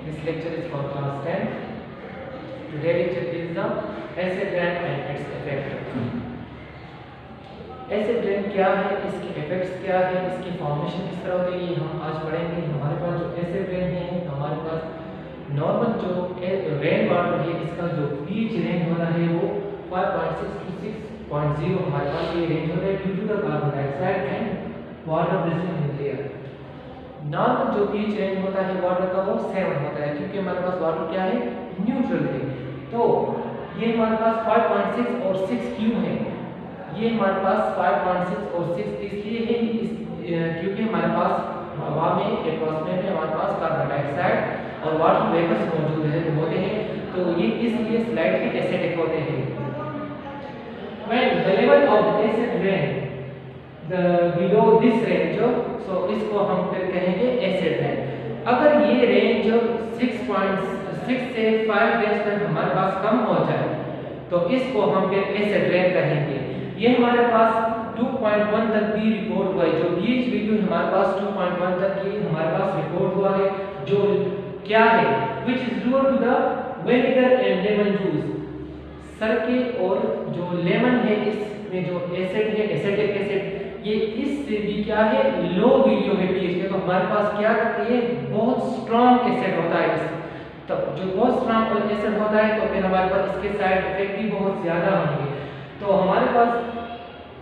This lecture is for class 10. Today lecture is the acid rain and its effect. Acid rain क्या है, इसके effects क्या है, इसकी फॉर्मेशन किस तरह होती है, ये हम आज पढ़ेंगे। हमारे पास जो एसिड रेन है, हमारे पास नॉर्मल जो रेन वाटर है, इसका जो पीच रेंज होना है वो 5.6 to 6.0 हमारे पास ये रेंज होता है due to the carbon dioxide and water present in the air. Normal जो पीच रेंज होता है वाटर का वो 7 होता है, क्योंकि हमारे पास वाटर क्या है, न्यूट्रल है। तो ये हमारे पास 5.6 और 6 क्यों है, ये हमारे पास 5.6 और 6 इसलिए है क्योंकि हमारे पास हवा में, एटमॉस्फेयर में हमारे पास कार्बन डाइऑक्साइड और वाटर वेपर्स मौजूद होते हैं, तो ये इसलिए स्लाइटली एसिडिक होते हैं। When the level of acid rain below this range, so इसको हम फिर कहेंगे एसिड रेन। अगर ये रेंज 6.6 से 5 रेंज तक हमारे पास कम हो जाए तो इसको हम फिर एसिड रेन कहेंगे। ये हमारे पास 2.1 तक भी रिपोर्ट हुआ है, जो पीएच वैल्यू हमारे पास 2.1 तक की हमारे पास रिपोर्ट हुआ है, जो क्या है, which is due to the vinegar and lemon juice। सरके और जो लेमन है इसमें जो एसिड है, एसिडिक एसिड, ये इससे भी क्या है, लो वैल्यू है पीएच के, तो हमारे पास क्या करती है, बहुत स्ट्रांग एसिड होता है। तब जो बहुत स्ट्रांग एसिड होता है तो फिर हमारे पास इसके साइड इफेक्ट भी बहुत ज्यादा होंगे। तो हमारे पास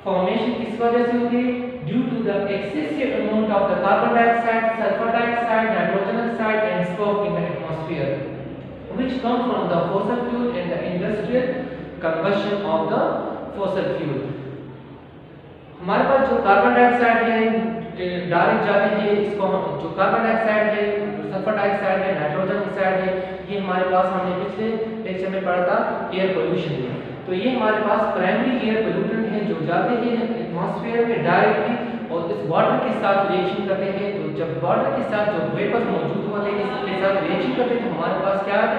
फॉर्मेशन किस वजह से होती है, due to the excessive amount of the carbon dioxide, sulphur dioxide, nitrogen oxide and smoke in the atmosphere which come from the fossil fuel and the industrial combustion of the fossil fuel. हमारे पास जो carbon dioxide है direct जाते हैं, इसको हम जो carbon dioxide है, सल्फर डाइऑक्साइड है, नाइट्रोजन ऑक्साइड है, ये हमारे पास हमने पिछले लेक्चर में पढ़ा था एयर पोल्यूशन में। तो ये हमारे पास प्राइमरी एयर पोल्यूटेंट है जो जाते हैं एटमॉस्फेयर में डायरेक्टली और इस वाटर के साथ रिएक्शन करते हैं। तो जब वाटर के साथ जो वेपर्स मौजूद होते हैं इसके साथ रिएक्शन करते हैं तो हमारे पास क्या है,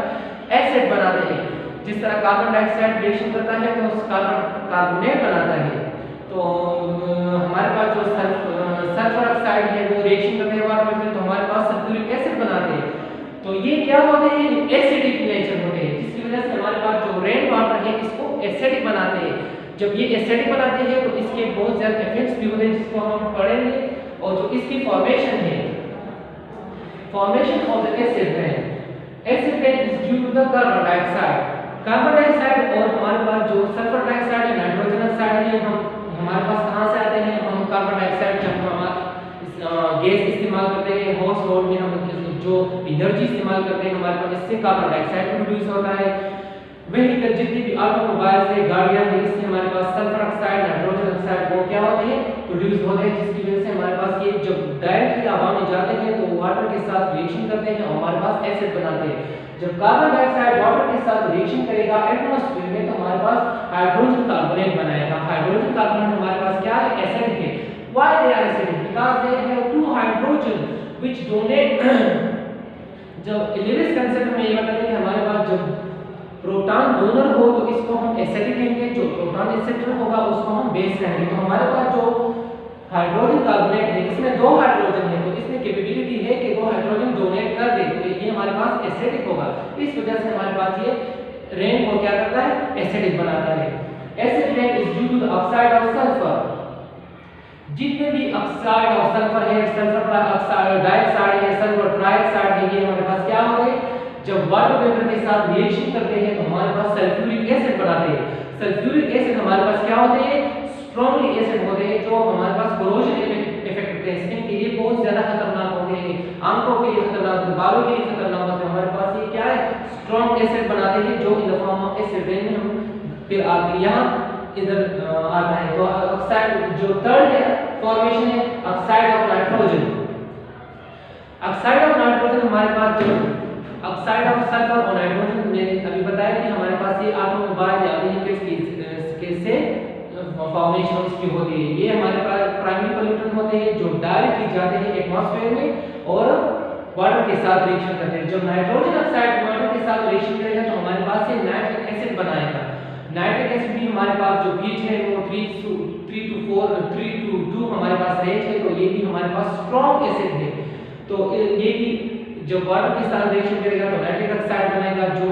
एसिड बनाते हैं। जिस तरह कार्बन डाइऑक्साइड रिएक्शन करता है तो उस कार्बोनेट बनाता है, तो हमारे पास जो सल्फर ऑक्साइड है वो रिएक्शन करते हैं वाटर में, तो हमारे पास सल्फ्यूरिक एसिड बनाते हैं। तो ये क्या होते हैं, एसिडिक नेचर होते हैं, जिसकी वजह से हमारे पास जो रेन वाटर है इसको एसिडिक बनाते हैं। जब ये एसिडिक बनाते हैं तो इसके बहुत ज्यादा इफेक्ट्स भी होते हैं जिसको हम पढ़ेंगे। और जो इसकी फॉर्मेशन है, formation of the acid rain, acid rain is due to the carbon dioxide. Carbon dioxide और हमारे पास जो सल्फर डाइऑक्साइड है, नाइट्रोजन ऑक्साइड है, हमारे पास कहां से आते हैं, हम कार्बन डाइऑक्साइड जब हम गैस इस्तेमाल करते हैं, हाउस होल्ड में हम जो एनर्जी इस्तेमाल करते हैं हमारे पास इससे कार्बन डाइऑक्साइड प्रोड्यूस होता है। व्हीकल जितनी भी ऑटोमोबाइल है, गाड़ियां हैं, इससे हमारे पास सल्फर ऑक्साइड, नाइट्रोजन ऑक्साइड वो क्या होते हैं, प्रोड्यूस होते हैं, जिसकी वजह से हमारे पास ये जब डायरेक्टली हवा में जाते हैं तो वाटर के साथ रिएक्शन करते हैं और हमारे पास एसिड बनाते हैं। जब कार्बन डाइऑक्साइड वाटर के साथ रिएक्शन करेगा एटमॉस्फेयर में तो हमारे पास हाइड्रोजन कार्बोनेट बनाएगा। हाइड्रोजन कार्बोनेट हमारे पास क्या है, एसिड है। Why they are acidic, because they have two hydrogen which donate. जब इलेक्ट्रिक कंसेप्ट में ये बताते हैं कि हमारे पास जब प्रोटॉन डोनर हो तो इसको हम एसिडिक कहेंगे, जो प्रोटॉन एक्सेप्टर होगा उसको हम बेस कहेंगे। तो हमारे पास जो हाइड्रोजन कार्बोनेट है इसमें 2 हाइड्रोजन है, तो इसमें कैपेबिलिटी है कि 2 हाइड्रोजन डोनेट कर दे, तो ये हमारे पास एसिडिक होगा। इस वजह से हमारे पास ये रेन को क्या करता है, एसिडिक बनाता है। Acid rain is due to the oxide of sulphur. जितने भी ऑक्साइड ऑफ सल्फर है, सल्फर डाइऑक्साइड है, सल्फर ट्राइऑक्साइड है, ये हमारे पास क्या होंगे, जब वाटर वेपर के साथ रिएक्शन करते हैं तो हमारे पास सल्फ्यूरिक एसिड बनाते हैं। सल्फ्यूरिक एसिड हमारे पास क्या होते हैं, स्ट्रांगली एसिड होते हैं, जो हमारे पास कोरोजन इफेक्ट करते हैं, स्किन के लिए बहुत ज्यादा खतरनाक होते हैं, आंखों के लिए खतरनाक होते हैं, बालों के लिए खतरनाक होते हैं। हमारे पास ये क्या है, स्ट्रांग एसिड बनाते हैं जो in the form of acid rain में हम फिर आगे यहाँ इधर आता है। तो ऑक्साइड जो थर्ड है फॉर्मेशन है oxide of nitrogen. Oxide of nitrogen हमारे पास जो ऑक्साइड ऑफ सल्फर और नाइट्रोजन मैंने अभी बताया कि हमारे पास ये ऑटोमोबाइल या व्हीकल्स के से फॉर्मेशन इसकी होती है। ये हमारे पास प्राइमरी पोल्यूटेंट होते हैं जो डायरेक्टली जाते हैं एटमॉस्फेयर में और वाटर के साथ रिएक्शन करते हैं। जब नाइट्रोजन ऑक्साइड वाटर के साथ रिएक्शन करेगा तो हमारे पास ये नाइट्रिक एसिड बनाएगा। नाइट्रिक एसिड भी हमारे पास जो पीएच है वो 3 to 2 हमारे पास रेंज है, तो ये भी हमारे पास स्ट्रांग एसिड है। तो ये भी जो वाटर के साथ रिएक्शन करेगा तो नाइट्रिक ऑक्साइड बनेगा, जो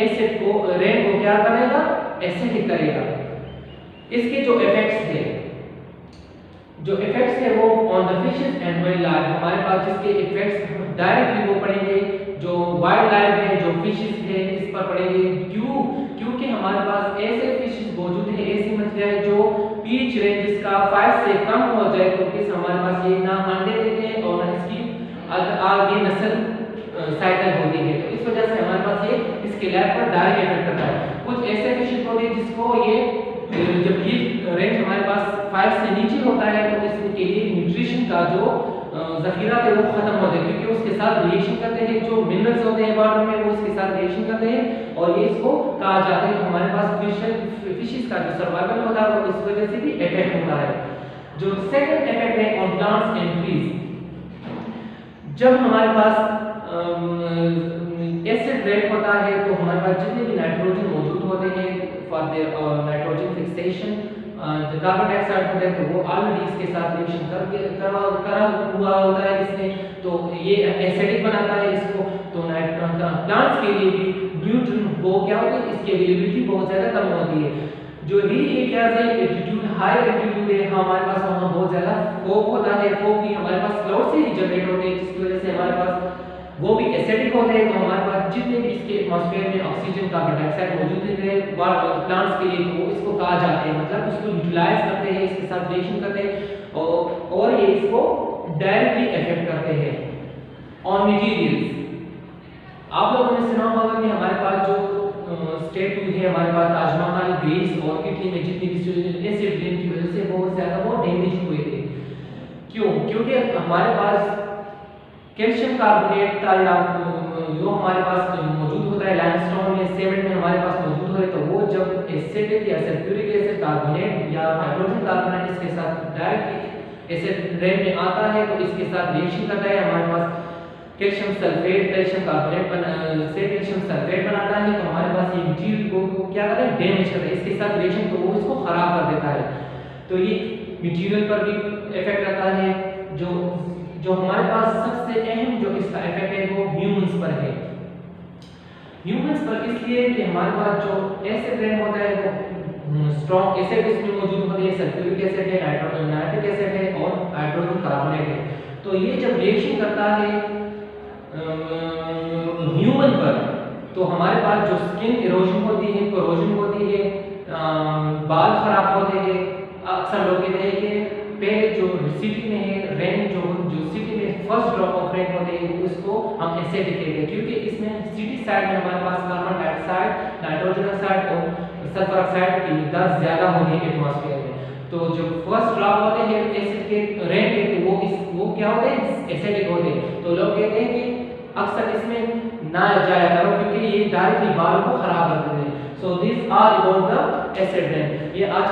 एसिड को रेन को क्या करेगा, एसिडिक करेगा। इसके जो इफेक्ट्स है वो on the fishes and wild life, हमारे पास जिसके इफेक्ट्स डायरेक्टली वो पड़ेंगे जो वाइल्ड लाइफ है, जो फिशेस है, इस पर पड़ेंगे। क्योंकि हमारे पास ऐसे फिशेस मौजूद है, ऐसी मछलियां हैं जो पीच रेंज जिसका 5 से कम हो जाए तो किस हमारे पास ये ना अंडे देते हैं और ना इसकी आगे नस्ल साइकिल होती है। तो इस वजह से हमारे पास ये इसके लाइफ पर डायरेक्ट इफेक्ट करता है। कुछ ऐसे फिशेस होते हैं जिसको ये जब ये रेंज हमारे पास 5 से नीचे होता है तो इसके लिए न्यूट्रिशन का जो जखीरा है वो खत्म हो जाता है, क्योंकि उसके साथ रिएक्शन करते हैं, जो मिनरल्स होते हैं वाटर में वो इसके साथ रिएक्शन करते हैं और ये इसको कहा जाता है। तो हमारे पास फिशेस का जो सर्वाइवल होता है वो इस वजह से भी इफेक्ट होता है। जो सेकंड इफेक्ट है ऑन प्लांट्स एंड ट्रीज, जब हमारे पास एसिड रेन होता है तो हमारे पास जितने भी नाइट्रोजन मौजूद होते हैं फॉर देयर नाइट्रोजन फिक्सेशन, जो कार्बन डाइऑक्साइड होता है तो वो ऑलरेडी इसके साथ रिएक्शन करा हुआ होता है इसमें, तो ये एसिडिक बनाता है इसको। तो प्लांट्स के लिए भी न्यूट्रिएंट वो क्या होती है, इसकी अवेलेबिलिटी बहुत ज़्यादा कम होती है। जो हिली एरियाज है, एल्टीट्यूड हाई एल्टीट्यूड है, हमारे पास वहाँ बहुत ज़्यादा फॉग होता है, फॉग भी हमारे पास क्लाउड से ही जनरेट होते हैं, जिसकी वजह से हमारे पास वो भी एसिडिक होते हैं। तो हमारे पास जितने भी इसके एटमॉस्फेयर में ऑक्सीजन, कार्बन डाइऑक्साइड मौजूद है प्लांट्स के लिए, तो वो इसको कहा जाते हैं, मतलब उसको यूटिलाइज करते हैं, इसके साथ रिएक्शन करते हैं और ये इसको डायरेक्टली इफेक्ट करते हैं। ऑन मटेरियल्स, आप लोगों ने सुना होगा कि हमारे पास जो स्टेट है, हमारे पास ताजमहल, ग्रीस और इटली में जितनी भी एसिड रेन की वजह से बहुत ज़्यादा वो डैमेज हुए थे। क्यों? क्योंकि हमारे पास कैल्शियम कार्बोनेट था या जो हमारे पास मौजूद होता है लाइमस्टोन में, सीमेंट में हमारे पास मौजूद है, तो वो जब एसिडिक या सल्फ्यूरिक एसिड कार्बोनेट या हाइड्रोजन कार्बोनेट इसके साथ डायरेक्टली एसिड रेन में आता है तो इसके साथ रिएक्शन करता है, हमारे पास कैल्शियम सल्फेट, कैल्शियम कार्बोनेट से कैल्शियम सल्फेट बनाता है, तो हमारे पास ये मटेरियल को क्या करता है, डैमेज करता है, इसके साथ रिएक्शन तो वो इसको खराब कर देता है। तो ये मटेरियल पर भी इफेक्ट करता है। जो हमारे पास सबसे अहम जो इसका इफेक्ट है वो ह्यूमंस पर है। ह्यूमंस पर इसलिए कि हमारे पास जो एसिड रेन होता है वो स्ट्रॉन्ग एसिड इसमें मौजूद होती है, सल्फ्यूरिक एसिड है, नाइट्रिक एसिड है और हाइड्रोजन कार्बोनेट है। तो ये जब रिएक्शन करता है ह्यूमन पर, तो हमारे पास जो स्किन इरोजन होती है, कोरोजन होती है, बाल खराब होते हैं। अक्सर लोग कहते हैं कि पहले जो सिटी में है रेन, जो सिटी में फर्स्ट ड्रॉप ऑफ रेन होते हैं उसको हम एसिडिक कहते हैं, क्योंकि इसमें सिटी साइड में हमारे पास कार्बन डाइऑक्साइड, नाइट्रोजन ऑक्साइड और सल्फर ऑक्साइड की मिक़दार ज़्यादा होती है एटमॉस्फेयर में। तो जो फर्स्ट ड्रॉप होते हैं एसिड के रेन के, तो वो क्या होते हैं, एसिडिक होते हैं। तो लोग कहते हैं कि अक्सर इसमें ना जाया करो क्योंकि ये डायरेक्टली बाल को खराब कर देते हैं। So this are about the acid rain. ये आज